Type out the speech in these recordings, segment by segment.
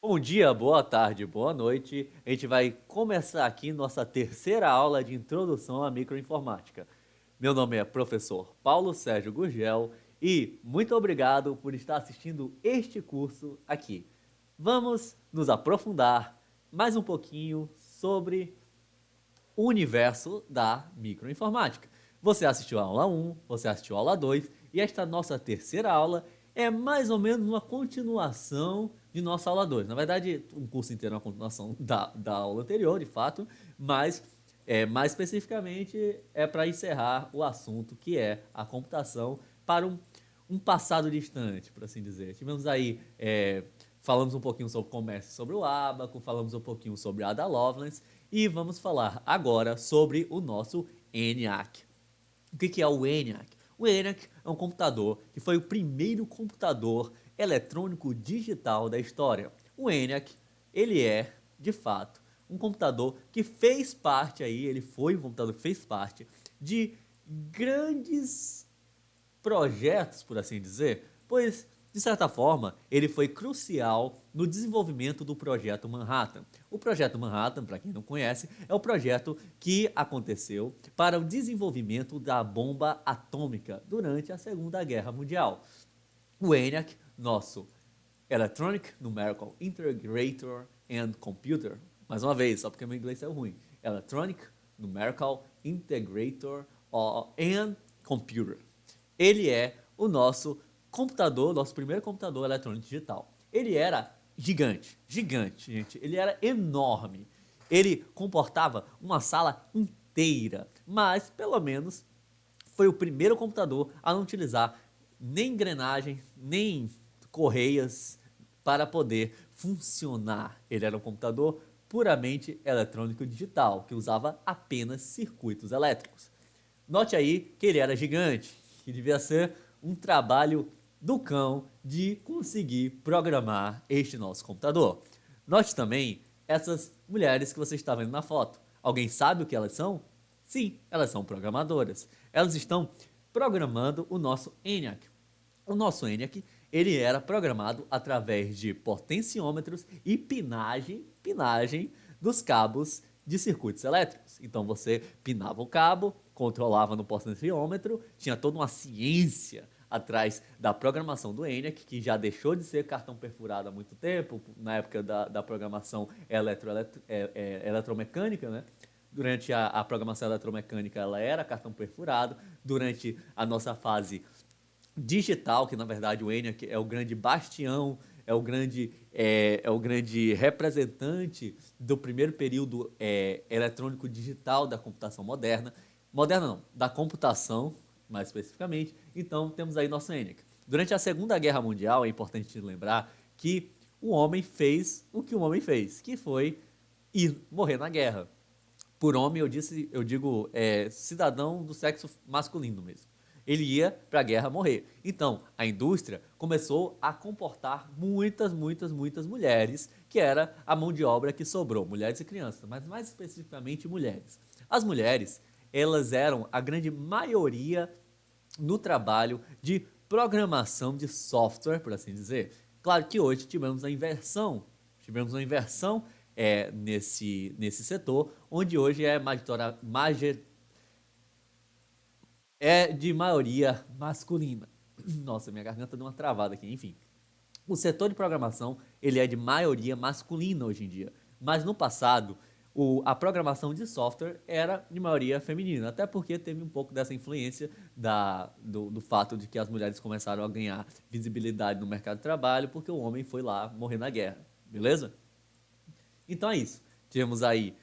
Bom dia, boa tarde, boa noite. A gente vai começar aqui nossa terceira aula de introdução à microinformática. Meu nome é professor Paulo Sérgio Gurgel e muito obrigado por estar assistindo este curso aqui. Vamos nos aprofundar mais um pouquinho sobre o universo da microinformática. Você assistiu a aula 1, você assistiu a aula 2 e esta nossa terceira aula é mais ou menos uma continuação de nossa aula 2. Na verdade, um curso inteiro é uma continuação da aula anterior, de fato, mas mais especificamente é para encerrar o assunto que é a computação para um passado distante, por assim dizer. Tivemos aí, falamos um pouquinho sobre comércio, sobre o Abaco, falamos um pouquinho sobre Ada Lovelace e vamos falar agora sobre o nosso ENIAC. O que é o ENIAC? O ENIAC é um computador que foi o primeiro computador eletrônico digital da história. O ENIAC, ele é, de fato, um computador que fez parte aí, ele foi um computador que fez parte de grandes projetos, por assim dizer, pois, de certa forma, ele foi crucial no desenvolvimento do Projeto Manhattan. O Projeto Manhattan, para quem não conhece, é o projeto que aconteceu para o desenvolvimento da bomba atômica durante a Segunda Guerra Mundial. O ENIAC, nosso Electronic Numerical Integrator and Computer, mais uma vez, só porque meu inglês é ruim, Electronic Numerical Integrator and Computer. Ele é o nosso computador, nosso primeiro computador eletrônico digital. Ele era gigante, gigante, gente. Ele era enorme. Ele comportava uma sala inteira, mas pelo menos foi o primeiro computador a não utilizar nem engrenagem, nem correias para poder funcionar. Ele era um computador puramente eletrônico digital, que usava apenas circuitos elétricos. Note aí que ele era gigante, que devia ser um trabalho do cão de conseguir programar este nosso computador. Note também essas mulheres que você está vendo na foto. Alguém sabe o que elas são? Sim, elas são programadoras. Elas estão programando o nosso ENIAC. O nosso ENIAC, ele era programado através de potenciômetros e pinagem dos cabos de circuitos elétricos. Então você pinava o cabo, controlava no potenciômetro, tinha toda uma ciência atrás da programação do ENIAC, que já deixou de ser cartão perfurado há muito tempo, na época da programação eletromecânica, né? Durante a programação eletromecânica ela era cartão perfurado, durante a nossa fase digital, que na verdade o ENIAC é o grande bastião, é o grande representante do primeiro período eletrônico digital da computação moderna. Moderna não, da computação, mais especificamente. Então temos aí nosso ENIAC. Durante a Segunda Guerra Mundial, é importante lembrar que o homem fez o que o homem fez, que foi ir morrer na guerra. Por homem, eu digo cidadão do sexo masculino mesmo. Ele ia para a guerra morrer. Então, a indústria começou a comportar muitas mulheres, que era a mão de obra que sobrou, mulheres e crianças, mas mais especificamente mulheres. As mulheres, elas eram a grande maioria no trabalho de programação de software, por assim dizer. Claro que hoje tivemos uma inversão nesse setor, onde hoje é de maioria masculina. Nossa, minha garganta deu uma travada aqui, enfim. O setor de programação, ele é de maioria masculina hoje em dia, mas no passado, a programação de software era de maioria feminina, até porque teve um pouco dessa influência do fato de que as mulheres começaram a ganhar visibilidade no mercado de trabalho, porque o homem foi lá morrer na guerra, beleza? Então é isso. Tivemos aí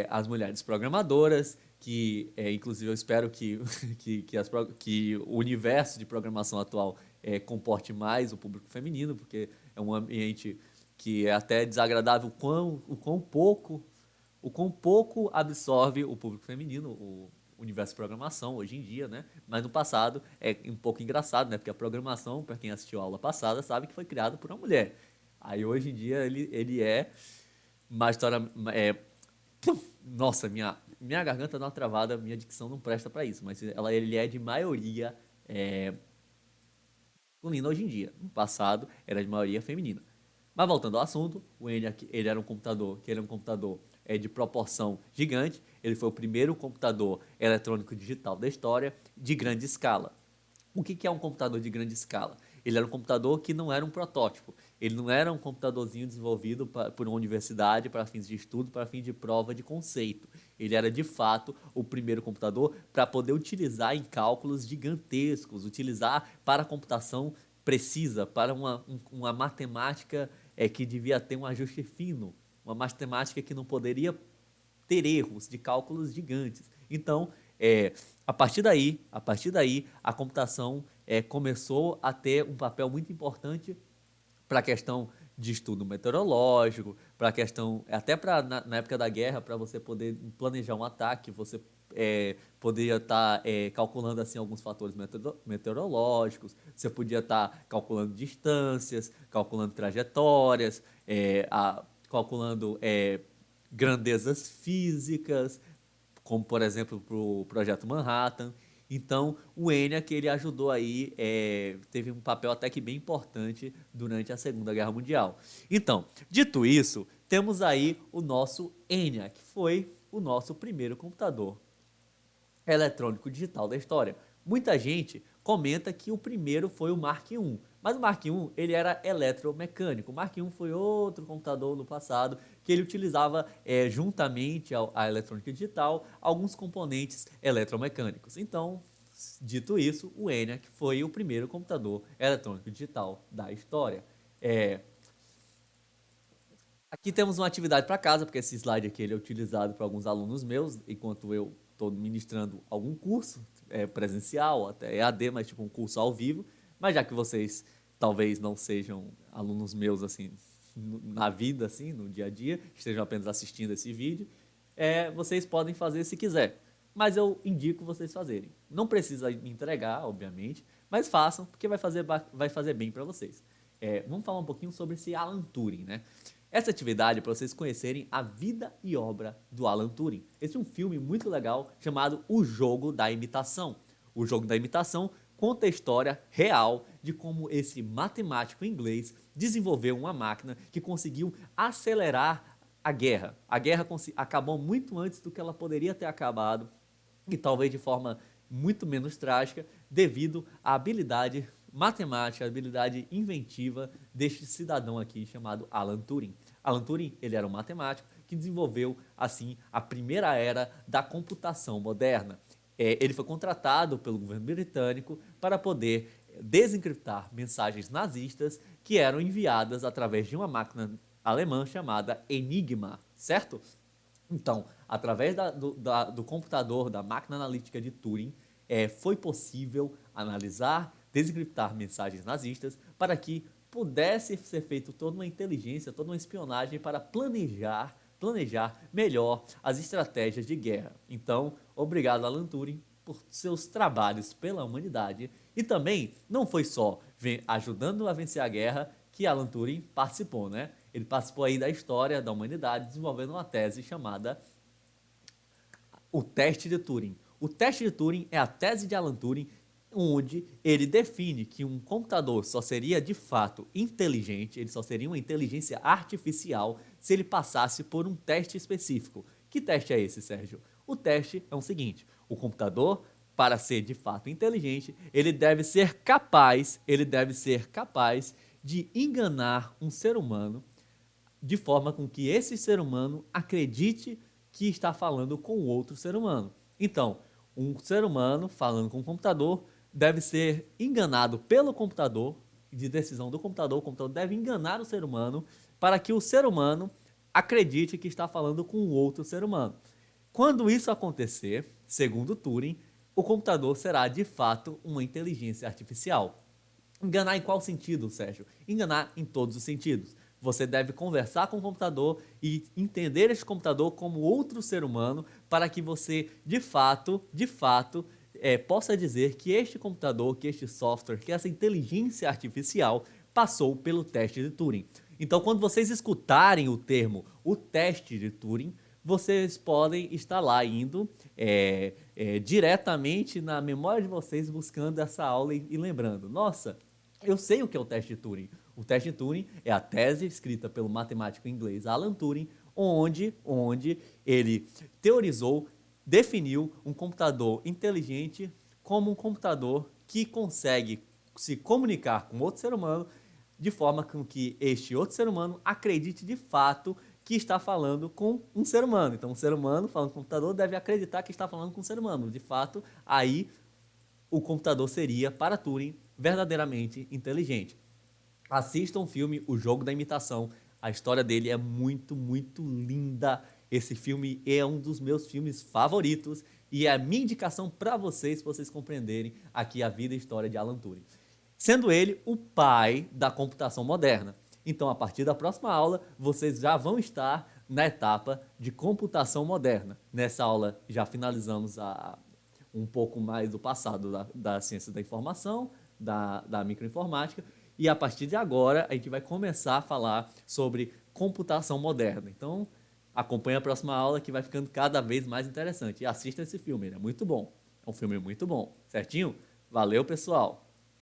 as mulheres programadoras, que inclusive eu espero que o universo de programação atual comporte mais o público feminino, porque é um ambiente que é até desagradável o quão pouco absorve o público feminino, o universo de programação hoje em dia, né? Mas no passado é um pouco engraçado, né? Porque a programação, para quem assistiu a aula passada, sabe que foi criado por uma mulher. Aí hoje em dia ele é uma história. Nossa, minha garganta dá uma travada, minha dicção não presta para isso, mas ele é de maioria masculina hoje em dia. No passado era de maioria feminina. Mas voltando ao assunto, o ENIAC, ele era um computador de proporção gigante. Ele foi o primeiro computador eletrônico digital da história de grande escala. O que é um computador de grande escala? Ele era um computador que não era um protótipo. Ele não era um computadorzinho desenvolvido por uma universidade para fins de estudo, para fins de prova de conceito. Ele era, de fato, o primeiro computador para poder utilizar em cálculos gigantescos, utilizar para computação precisa, para uma matemática que devia ter um ajuste fino, uma matemática que não poderia ter erros de cálculos gigantes. Então, a partir daí, a computação começou a ter um papel muito importante para a questão de estudo meteorológico, para a questão, até na época da guerra, para você poder planejar um ataque, você poderia estar calculando assim alguns fatores meteorológicos, você podia estar calculando distâncias, calculando trajetórias, calculando grandezas físicas, como por exemplo para o Projeto Manhattan. Então, o ENIAC, ele ajudou aí, teve um papel até que bem importante durante a Segunda Guerra Mundial. Então, dito isso, temos aí o nosso ENIAC, que foi o nosso primeiro computador eletrônico digital da história. Muita gente comenta que o primeiro foi o Mark I, mas o Mark I ele era eletromecânico. O Mark I foi outro computador no passado que ele utilizava juntamente à eletrônica digital alguns componentes eletromecânicos. Então, dito isso, o ENIAC foi o primeiro computador eletrônico digital da história. Aqui temos uma atividade para casa, porque esse slide aqui ele é utilizado por alguns alunos meus, enquanto eu estou ministrando algum curso presencial, até EAD, mas tipo um curso ao vivo. Mas já que vocês talvez não sejam alunos meus assim na vida, assim, no dia a dia, estejam apenas assistindo esse vídeo, vocês podem fazer se quiser. Mas eu indico vocês fazerem. Não precisa me entregar, obviamente, mas façam, porque vai fazer bem para vocês. Vamos falar um pouquinho sobre esse Alan Turing, né? Essa atividade é para vocês conhecerem a vida e obra do Alan Turing. Esse é um filme muito legal chamado O Jogo da Imitação. O Jogo da Imitação conta a história real de como esse matemático inglês desenvolveu uma máquina que conseguiu acelerar a guerra. A guerra acabou muito antes do que ela poderia ter acabado e talvez de forma muito menos trágica devido à habilidade matemática, a habilidade inventiva deste cidadão aqui chamado Alan Turing. Alan Turing, ele era um matemático que desenvolveu, assim, a primeira era da computação moderna. Ele foi contratado pelo governo britânico para poder desencriptar mensagens nazistas que eram enviadas através de uma máquina alemã chamada Enigma, certo? Então, através do computador, da máquina analítica de Turing, foi possível analisar, desencriptar mensagens nazistas para que pudesse ser feita toda uma inteligência, toda uma espionagem para planejar melhor as estratégias de guerra. Então, obrigado Alan Turing por seus trabalhos pela humanidade e também não foi só ajudando a vencer a guerra que Alan Turing participou, né? Ele participou aí da história da humanidade desenvolvendo uma tese chamada o teste de Turing. O teste de Turing é a tese de Alan Turing onde ele define que um computador só seria de fato inteligente, ele só seria uma inteligência artificial se ele passasse por um teste específico. Que teste é esse, Sérgio? O teste é o seguinte: o computador, para ser de fato inteligente, ele deve ser capaz de enganar um ser humano de forma com que esse ser humano acredite que está falando com outro ser humano. Então, um ser humano falando com um computador deve ser enganado pelo computador, de decisão do computador, o computador deve enganar o ser humano para que o ser humano acredite que está falando com um outro ser humano. Quando isso acontecer, segundo Turing, o computador será de fato uma inteligência artificial. Enganar em qual sentido, Sérgio? Enganar em todos os sentidos. Você deve conversar com o computador e entender este computador como outro ser humano para que você, de fato, possa dizer que este computador, que este software, que essa inteligência artificial passou pelo teste de Turing. Então, quando vocês escutarem o termo o teste de Turing, vocês podem estar lá indo diretamente na memória de vocês buscando essa aula e lembrando, nossa, eu sei o que é o teste de Turing. O teste de Turing é a tese escrita pelo matemático inglês Alan Turing, onde ele teorizou, definiu um computador inteligente como um computador que consegue se comunicar com outro ser humano de forma com que este outro ser humano acredite de fato que está falando com um ser humano. Então, um ser humano falando com o computador deve acreditar que está falando com um ser humano. De fato, aí o computador seria, para Turing, verdadeiramente inteligente. Assistam o filme O Jogo da Imitação. A história dele é muito, muito linda. Esse filme é um dos meus filmes favoritos e é a minha indicação para vocês compreenderem aqui a vida e história de Alan Turing. Sendo ele o pai da computação moderna. Então, a partir da próxima aula, vocês já vão estar na etapa de computação moderna. Nessa aula, já finalizamos um pouco mais do passado da ciência da informação, da microinformática, e a partir de agora, a gente vai começar a falar sobre computação moderna. Então, acompanhe a próxima aula que vai ficando cada vez mais interessante. E assista esse filme, ele é muito bom. É um filme muito bom, certinho? Valeu, pessoal!